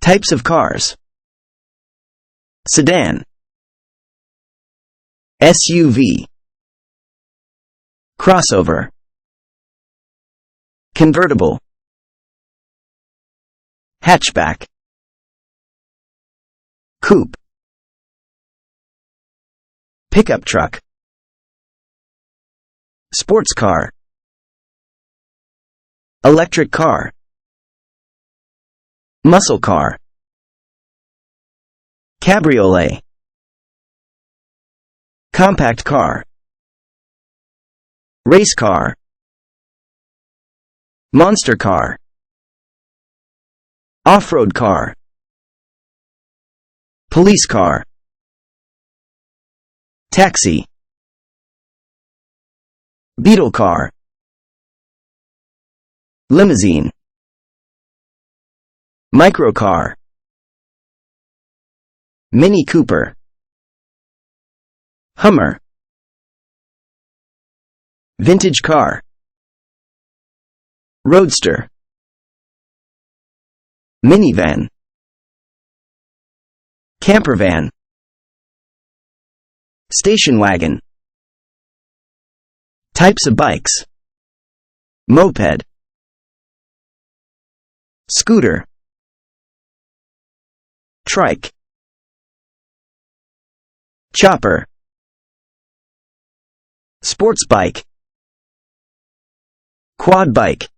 Types of cars: sedan, SUV, crossover, convertible, hatchback, coupe, pickup truck, sports car, electric car, muscle car, cabriolet, compact car, race car, monster car, off-road car, police car, taxi, beetle car, limousine, microcar, Mini Cooper, Hummer, vintage car, roadster, minivan, campervan, station wagon. Types of bikes: moped, scooter, trike, chopper, sports bike, quad bike,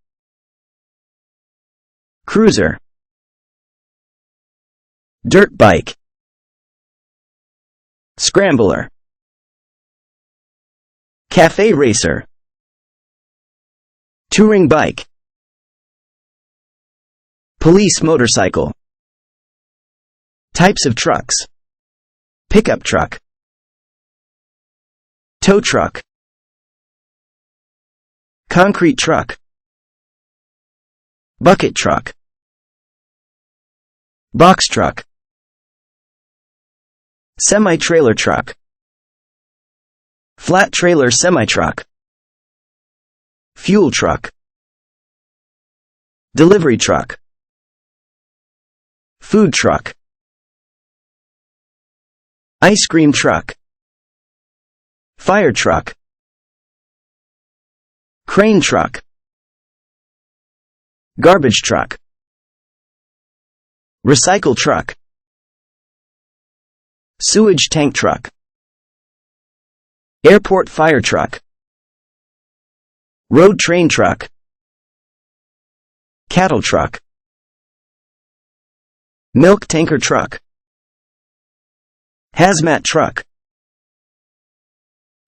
cruiser, dirt bike, scrambler, cafe racer, touring bike, police motorcycle. Types of trucks: pickup truck, tow truck, concrete truck, bucket truck, box truck, semi-trailer truck, flat trailer semi-truck, fuel truck, delivery truck, food truck, ice cream truck, fire truck, crane truck, garbage truck, recycle truck, sewage tank truck, airport fire truck, road train truck, cattle truck, milk tanker truck, hazmat truck,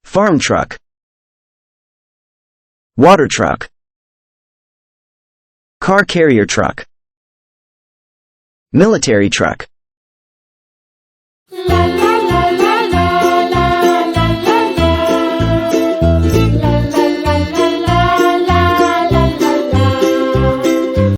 farm truck, water truck, car carrier truck, military truck. La la